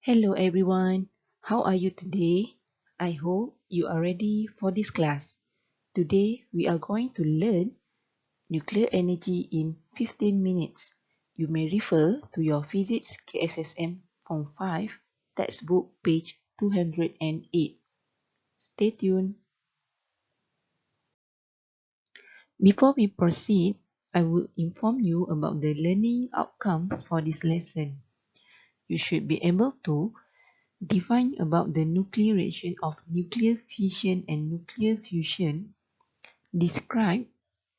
Hello everyone, how are you today? I hope you are ready for this class. Today we are going to learn nuclear energy in 15 minutes. You may refer to your Physics KSSM Form 5 textbook page 208. Stay tuned. Before we proceed, I will inform you about the learning outcomes for this lesson. You should be able to define about the nuclear reaction of nuclear fission and nuclear fusion. Describe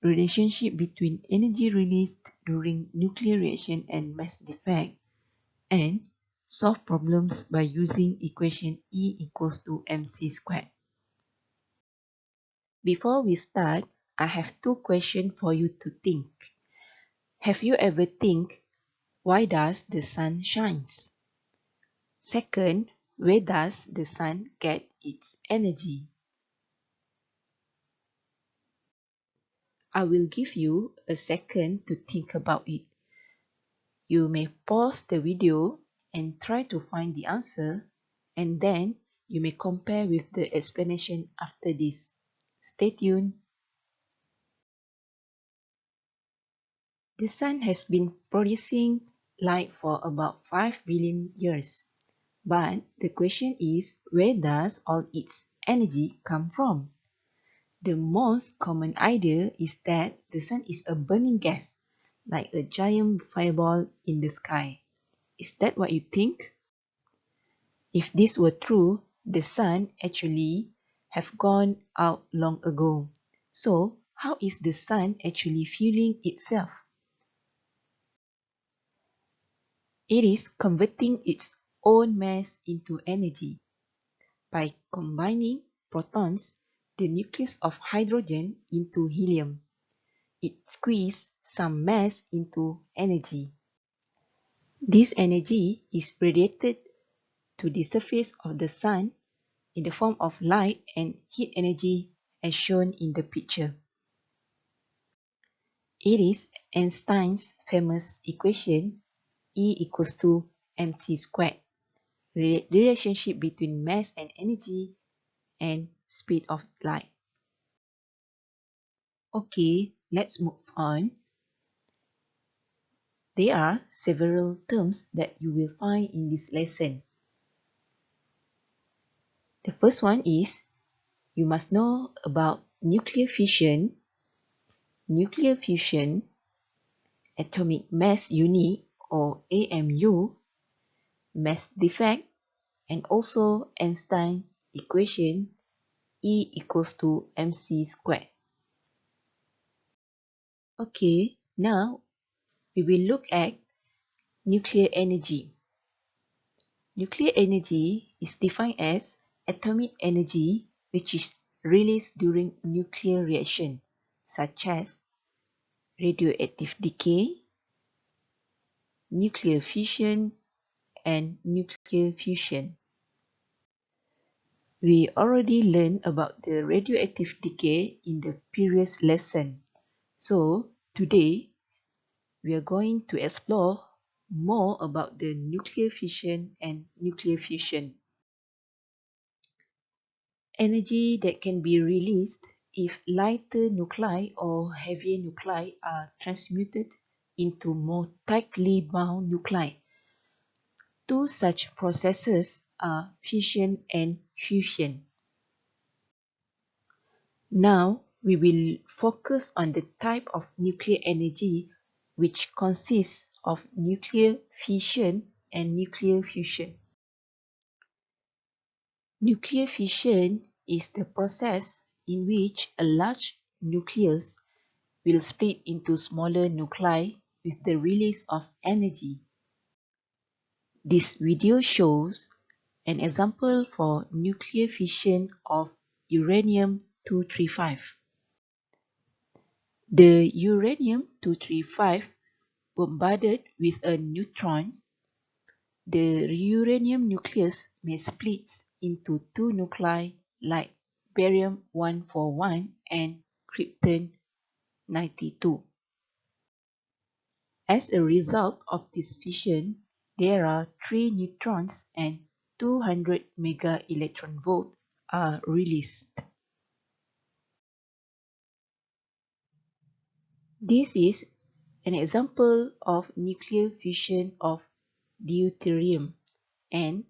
relationship between energy released during nuclear reaction and mass defect. And solve problems by using equation E equals to mc squared. Before we start, I have two questions for you to think. Have you ever think, why does the sun shines? Second, where does the sun get its energy? I will give you a second to think about it. You may pause the video and try to find the answer, and then you may compare with the explanation after this. Stay tuned. The sun has been producing light for about 5 billion years. But the question is, where does all its energy come from? The most common idea is that the sun is a burning gas, like a giant fireball in the sky. Is that what you think? If this were true, the sun actually have gone out long ago. So, how is the sun actually fueling itself? It is converting its own mass into energy. By combining protons, the nucleus of hydrogen, into helium. It squeezes some mass into energy. This energy is radiated to the surface of the sun in the form of light and heat energy as shown in the picture. It is Einstein's famous equation E equals to mc squared, the relationship between mass and energy and speed of light. Okay, let's move on. There are several terms that you will find in this lesson. The first one is, you must know about nuclear fission, atomic mass unit or AMU, mass defect, and also Einstein equation E equals to mc squared. Okay, now we will look at nuclear energy. Nuclear energy is defined as atomic energy which is released during nuclear reaction, such as radioactive decay, nuclear fission, and nuclear fusion. We already learned about the radioactive decay in the previous lesson. So, today, we are going to explore more about the nuclear fission and nuclear fusion. Energy that can be released if lighter nuclei or heavier nuclei are transmuted into more tightly bound nuclei. Two such processes are fission and fusion. Now, we will focus on the type of nuclear energy which consists of nuclear fission and nuclear fusion. Nuclear fission is the process in which a large nucleus will split into smaller nuclei with the release of energy. This video shows an example for nuclear fission of uranium-235. The uranium-235 bombarded with a neutron. The uranium nucleus may split into two nuclei like barium-141 and krypton-92. As a result of this fission, there are 3 neutrons and 200 mega electron volt are released. This is an example of nuclear fusion of deuterium and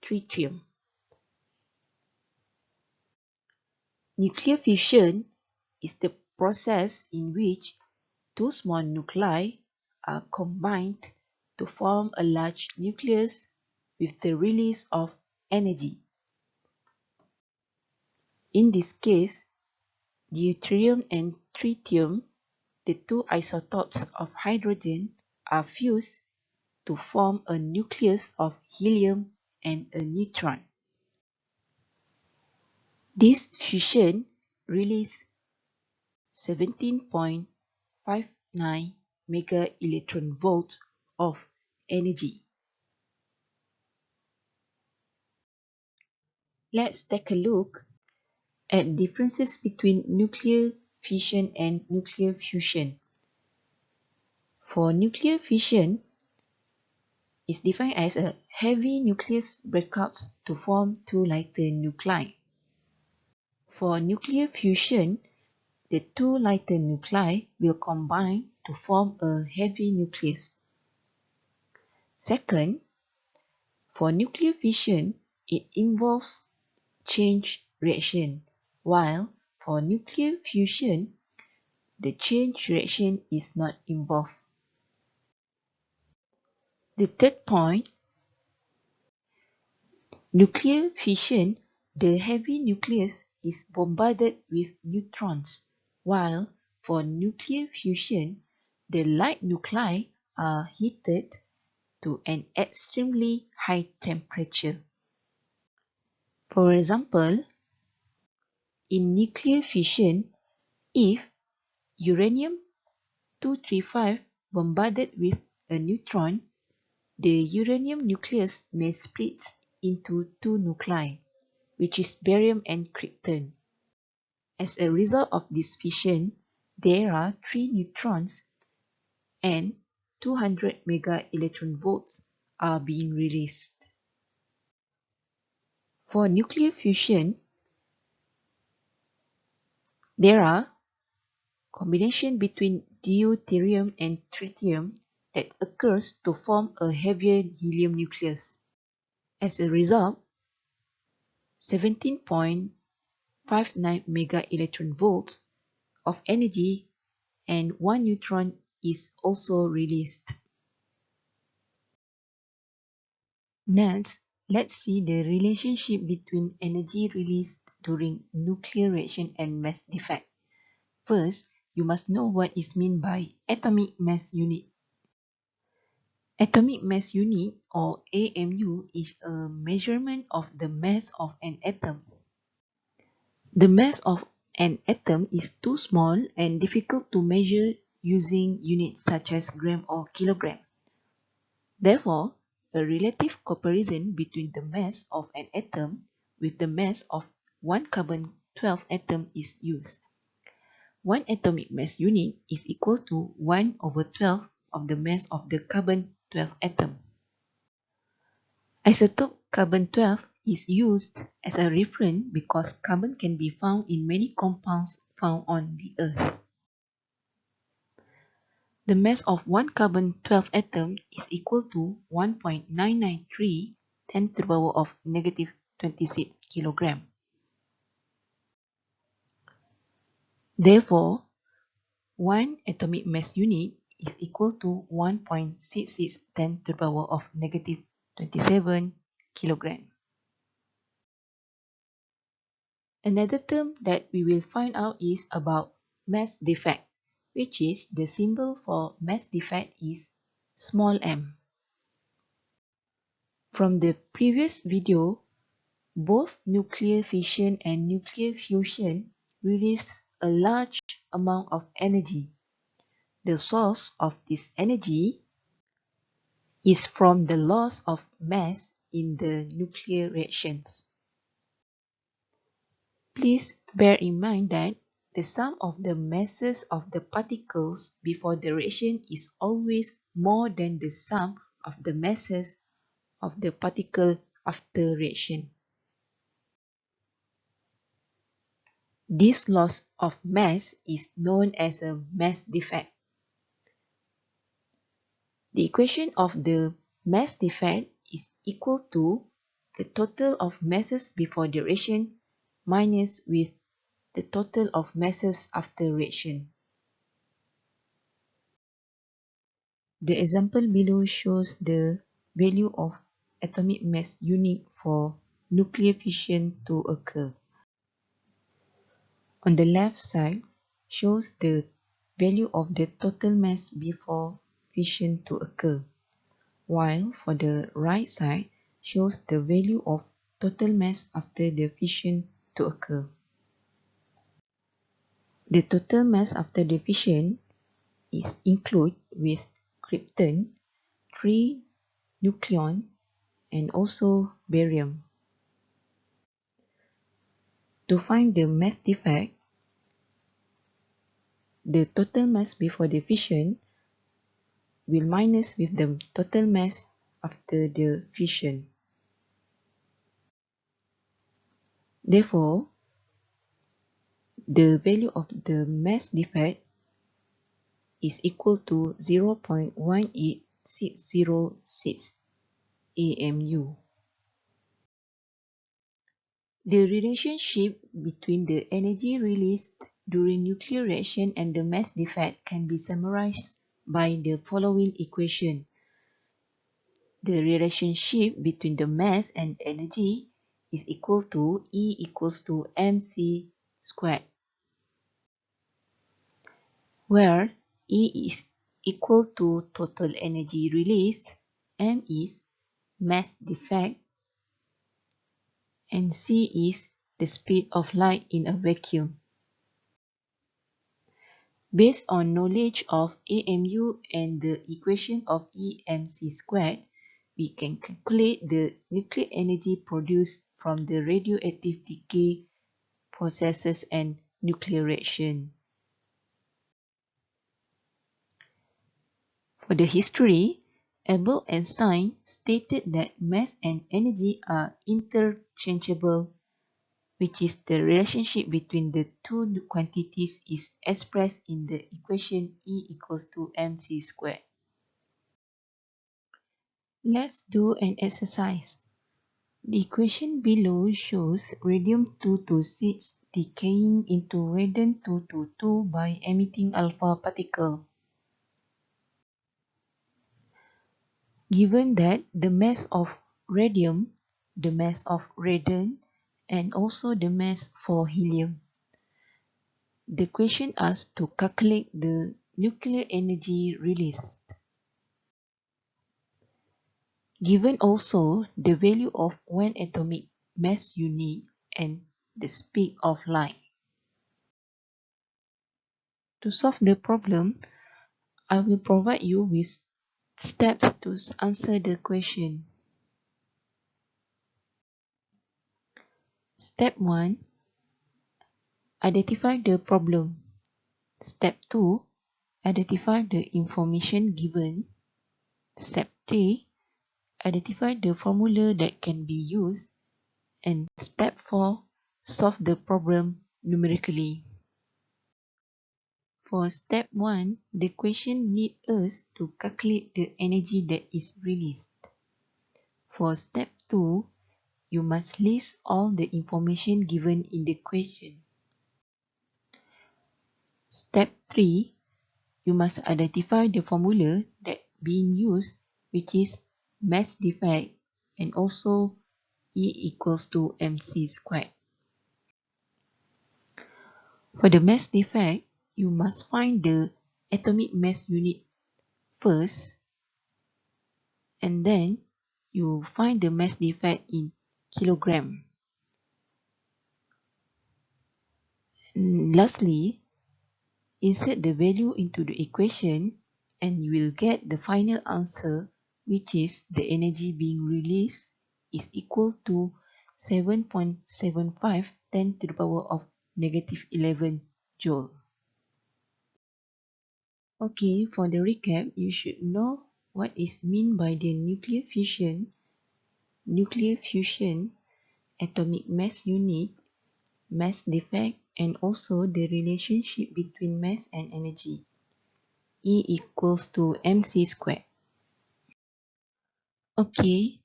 tritium. Nuclear fusion is the process in which two small nuclei are combined to form a large nucleus with the release of energy. In this case, deuterium and tritium, the two isotopes of hydrogen, are fused to form a nucleus of helium and a neutron. This fusion releases 17.59 mega electron volts of energy. Let's take a look at differences between nuclear fission and nuclear fusion. For nuclear fission, is defined as a heavy nucleus breakouts to form two lighter nuclei. For nuclear fusion, the two lighter nuclei will combine to form a heavy nucleus. Second, for nuclear fission, it involves chain reaction, while for nuclear fusion, the chain reaction is not involved. The third point, nuclear fission, the heavy nucleus is bombarded with neutrons, while for nuclear fusion, the light nuclei are heated to an extremely high temperature. For example, in nuclear fission, if uranium-235 bombarded with a neutron, the uranium nucleus may split into two nuclei, which is barium and krypton. As a result of this fission, there are 3 neutrons and 200 mega electron volts are being released. For nuclear fusion, there are combination between deuterium and tritium that occurs to form a heavier helium nucleus. As a result, 17.59 mega electron volts of energy and 1 neutron is also released. Next, let's see the relationship between energy released during nuclear reaction and mass defect. First, you must know what is meant by atomic mass unit. Atomic mass unit, or AMU, is a measurement of the mass of an atom. The mass of an atom is too small and difficult to measure using units such as gram or kilogram. Therefore, a relative comparison between the mass of an atom with the mass of one carbon-12 atom is used. One atomic mass unit is equal to 1/12 of the mass of the carbon-12 atom. Isotope carbon-12 is used as a reference because carbon can be found in many compounds found on the Earth. The mass of one carbon-12 atom is equal to 1.993 10 to the power of -26 kilogram. Therefore, one atomic mass unit is equal to 1.66 10 to the power of -27 kilogram. Another term that we will find out is about mass defect, which is the symbol for mass defect is small m. From the previous video, both nuclear fission and nuclear fusion release a large amount of energy. The source of this energy is from the loss of mass in the nuclear reactions. Please bear in mind that the sum of the masses of the particles before the reaction is always more than the sum of the masses of the particle after reaction. This loss of mass is known as a mass defect. The equation of the mass defect is equal to the total of masses before the reaction minus with the total of masses after reaction. The example below shows the value of atomic mass unit for nuclear fission to occur. On the left side shows the value of the total mass before fission to occur, while for the right side shows the value of total mass after the fission to occur. The total mass after the fission is included with krypton, 3 nucleon, and also barium. To find the mass defect, the total mass before the fission will minus with the total mass after the fission. Therefore, the value of the mass defect is equal to 0.18606 AMU. The relationship between the energy released during nuclear reaction and the mass defect can be summarized by the following equation. The relationship between the mass and energy is equal to E equals to mc squared, where E is equal to total energy released, m is mass defect, and c is the speed of light in a vacuum. Based on knowledge of AMU and the equation of EmC squared, we can calculate the nuclear energy produced from the radioactive decay processes and nuclear reaction. For the history, Abel and Einstein stated that mass and energy are interchangeable, which is the relationship between the two quantities is expressed in the equation E equals to mc squared. Let's do an exercise. The equation below shows radium-226 decaying into radon-222 by emitting alpha particle. Given that the mass of radium, the mass of radon, and also the mass for helium, the question asks to calculate the nuclear energy released. Given also the value of one atomic mass unit and the speed of light. To solve the problem, I will provide you with steps to answer the question. Step 1. Identify the problem. Step 2. Identify the information given. Step 3. Identify the formula that can be used. And step 4. Solve the problem numerically. For step 1, the question needs us to calculate the energy that is released. For step 2, you must list all the information given in the question. Step 3, you must identify the formula that being used, which is mass defect, and also E equals to mc squared. For the mass defect, you must find the atomic mass unit first, and then you find the mass defect in kilogram. And lastly, insert the value into the equation and you will get the final answer, which is the energy being released is equal to 7.75 10 to the power of negative 11 joule. Okay, for the recap, you should know what is meant by the nuclear fusion, atomic mass unit, mass defect, and also the relationship between mass and energy. E equals to mc squared. Okay,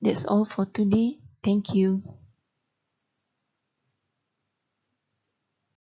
that's all for today. Thank you.